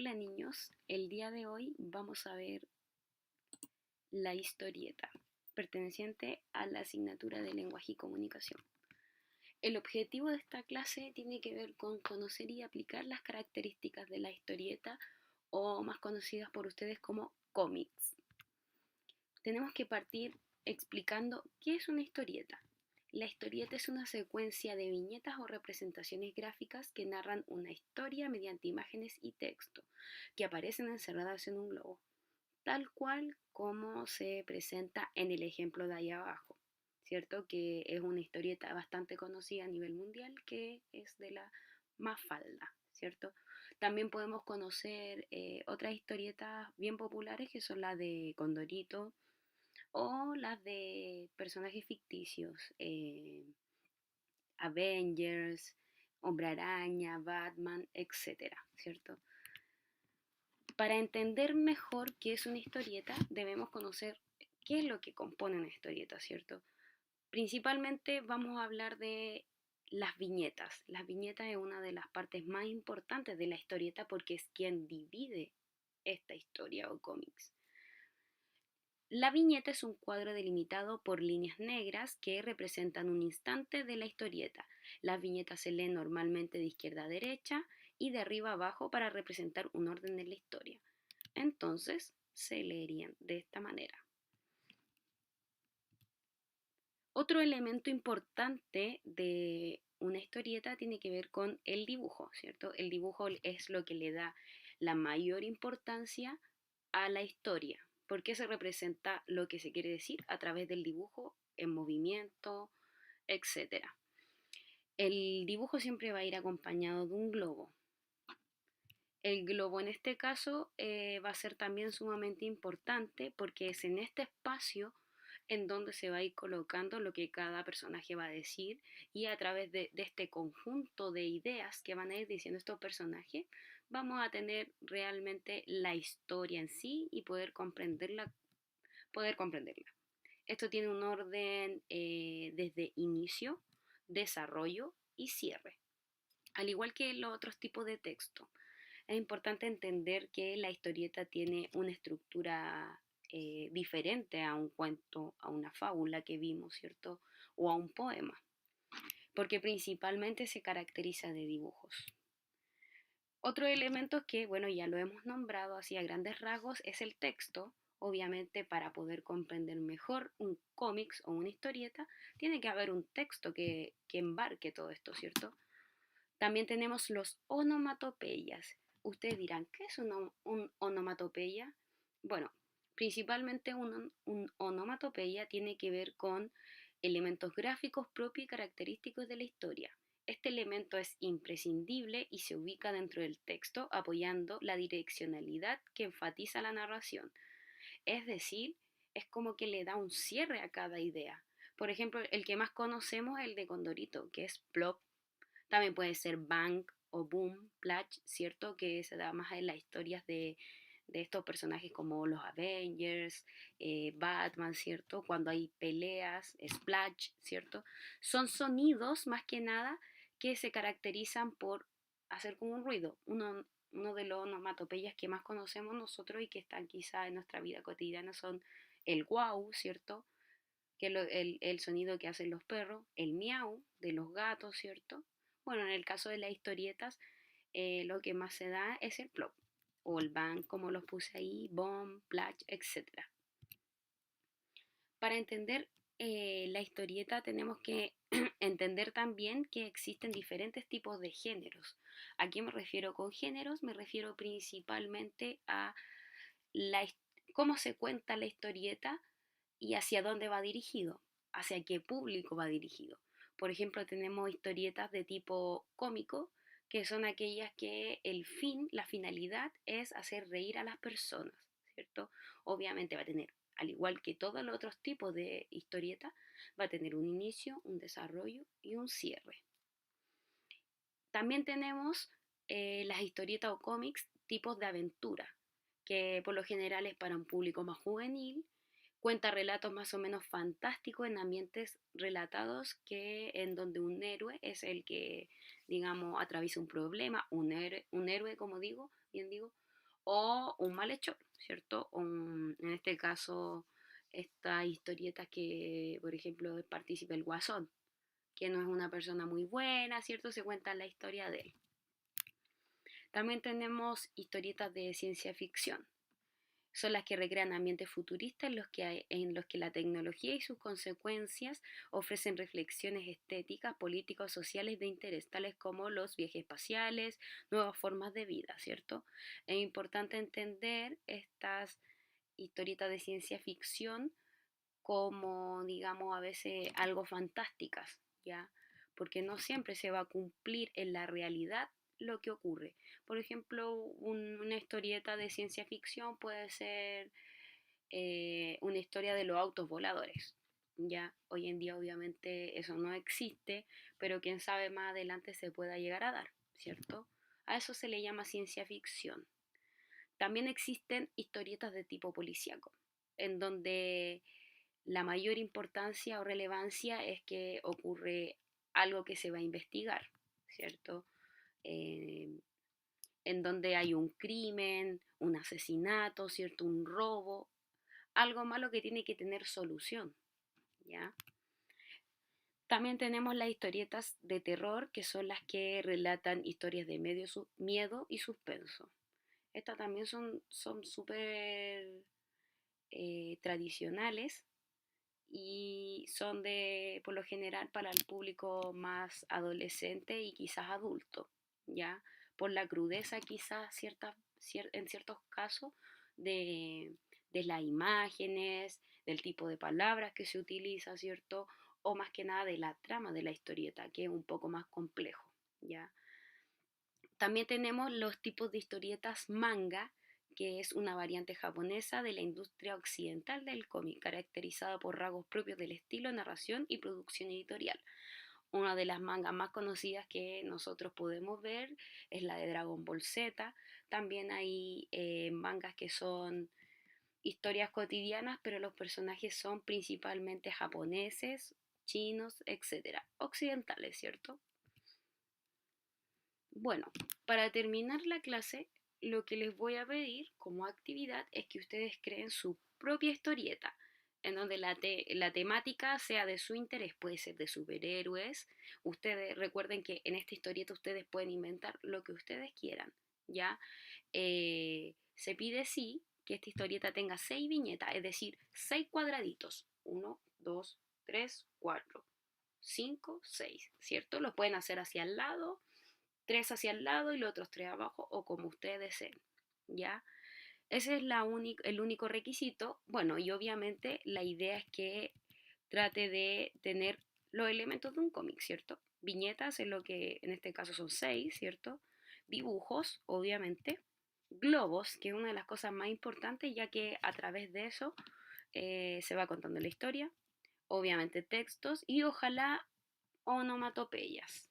Hola niños, el día de hoy vamos a ver la historieta, perteneciente a la asignatura de lenguaje y comunicación. El objetivo de esta clase tiene que ver con conocer y aplicar las características de la historieta o más conocidas por ustedes como cómics. Tenemos que partir explicando qué es una historieta. La historieta es una secuencia de viñetas o representaciones gráficas que narran una historia mediante imágenes y texto, que aparecen encerradas en un globo, tal cual como se presenta en el ejemplo de ahí abajo, ¿cierto? Que es una historieta bastante conocida a nivel mundial, que es de la Mafalda, ¿cierto? También podemos conocer otras historietas bien populares que son las de Condorito o las de personajes ficticios, Avengers, Hombre Araña, Batman, etcétera, ¿cierto? Para entender mejor qué es una historieta, debemos conocer qué es lo que compone una historieta, ¿cierto? Principalmente vamos a hablar de las viñetas. Las viñetas es una de las partes más importantes de la historieta porque es quien divide esta historia o cómics. La viñeta es un cuadro delimitado por líneas negras que representan un instante de la historieta. Las viñetas se leen normalmente de izquierda a derecha y de arriba a abajo para representar un orden en la historia. Entonces se leerían de esta manera. Otro elemento importante de una historieta tiene que ver con el dibujo, ¿cierto? El dibujo es lo que le da la mayor importancia a la historia, porque se representa lo que se quiere decir a través del dibujo en movimiento, etcétera. El dibujo siempre va a ir acompañado de un globo. El globo en este caso va a ser también sumamente importante porque es en este espacio en donde se va a ir colocando lo que cada personaje va a decir y a través de este conjunto de ideas que van a ir diciendo estos personajes, vamos a tener realmente la historia en sí y poder comprenderla, poder comprenderla. Esto tiene un orden desde inicio, desarrollo y cierre, al igual que los otros tipos de texto. Es importante entender que la historieta tiene una estructura diferente a un cuento, a una fábula que vimos, ¿cierto? O a un poema, porque principalmente se caracteriza de dibujos. Otro elemento que, bueno, ya lo hemos nombrado así a grandes rasgos, es el texto. Obviamente, para poder comprender mejor un cómics o una historieta, tiene que haber un texto que embarque todo esto, ¿cierto? También tenemos los onomatopeyas. Ustedes dirán, ¿qué es un onomatopeya? Bueno, principalmente un onomatopeya tiene que ver con elementos gráficos propios y característicos de la historia. Este elemento es imprescindible y se ubica dentro del texto apoyando la direccionalidad que enfatiza la narración. Es decir, es como que le da un cierre a cada idea. Por ejemplo, el que más conocemos es el de Condorito, que es plop. También puede ser bang o boom, splash, ¿cierto? Que se da más en las historias de estos personajes como los Avengers, Batman, ¿cierto? Cuando hay peleas, splash, ¿cierto? Son sonidos más que nada que se caracterizan por hacer como un ruido. Uno de los onomatopeyas que más conocemos nosotros y que están quizá en nuestra vida cotidiana son el wow, ¿cierto? Que es el sonido que hacen los perros, el miau de los gatos, ¿cierto? Bueno, en el caso de las historietas, lo que más se da es el plop, o el bang, como los puse ahí, bomb, plash, etc. Para entender la historieta tenemos que entender también que existen diferentes tipos de géneros. ¿A qué me refiero con géneros? Me refiero principalmente a la, cómo se cuenta la historieta y hacia dónde va dirigido, hacia qué público va dirigido. Por ejemplo, tenemos historietas de tipo cómico, que son aquellas que el fin, la finalidad es hacer reír a las personas, ¿cierto? Obviamente va a tener, al igual que todos los otros tipos de historietas, va a tener un inicio, un desarrollo y un cierre. También tenemos las historietas o cómics tipos de aventura, que por lo general es para un público más juvenil, cuenta relatos más o menos fantásticos en ambientes relatados que en donde un héroe es el que, digamos, atraviesa un problema, un héroe como digo, bien digo, o un malhechor, ¿cierto? En este caso, esta historieta que, por ejemplo, participa el Guasón, que no es una persona muy buena, ¿cierto? Se cuenta la historia de él. También tenemos historietas de ciencia ficción. Son las que recrean ambientes futuristas en los que la tecnología y sus consecuencias ofrecen reflexiones estéticas, políticas, sociales de interés, tales como los viajes espaciales, nuevas formas de vida, ¿cierto? Es importante entender estas historietas de ciencia ficción como, digamos, a veces algo fantásticas, ¿ya? Porque no siempre se va a cumplir en la realidad lo que ocurre. Por ejemplo, una historieta de ciencia ficción puede ser una historia de los autos voladores. Ya, hoy en día obviamente eso no existe, pero quién sabe más adelante se pueda llegar a dar, ¿cierto? A eso se le llama ciencia ficción. También existen historietas de tipo policíaco, en donde la mayor importancia o relevancia es que ocurre algo que se va a investigar, ¿cierto? Eh, en donde hay un crimen, un asesinato, ¿cierto? Un robo, algo malo que tiene que tener solución, ¿ya? También tenemos las historietas de terror, que son las que relatan historias de miedo y suspenso. Estas también son súper tradicionales y son de, por lo general, para el público más adolescente y quizás adulto, ¿ya? Por la crudeza quizás en ciertos casos de, de las imágenes, del tipo de palabras que se utiliza, ¿cierto? O más que nada de la trama de la historieta, que es un poco más complejo, ¿ya? También tenemos los tipos de historietas manga, que es una variante japonesa de la industria occidental del cómic, caracterizada por rasgos propios del estilo, narración y producción editorial. Una de las mangas más conocidas que nosotros podemos ver es la de Dragon Ball Z. También hay mangas que son historias cotidianas, pero los personajes son principalmente japoneses, chinos, etcétera, occidentales, ¿cierto? Bueno, para terminar la clase, lo que les voy a pedir como actividad es que ustedes creen su propia historieta, en donde la temática sea de su interés, puede ser de superhéroes. Ustedes recuerden que en esta historieta ustedes pueden inventar lo que ustedes quieran, ¿ya? Se pide sí que esta historieta tenga 6 viñetas, es decir, 6 cuadraditos. Uno, 2, 3, 4, 5, 6, ¿cierto? Lo pueden hacer hacia el lado, tres hacia el lado y los otros tres abajo o como ustedes deseen, ¿ya? Ese es el único requisito. Bueno, y obviamente la idea es que trate de tener los elementos de un cómic, ¿cierto? Viñetas en lo que en este caso son 6, ¿cierto? Dibujos, obviamente. Globos, que es una de las cosas más importantes, ya que a través de eso se va contando la historia. Obviamente textos y ojalá onomatopeyas.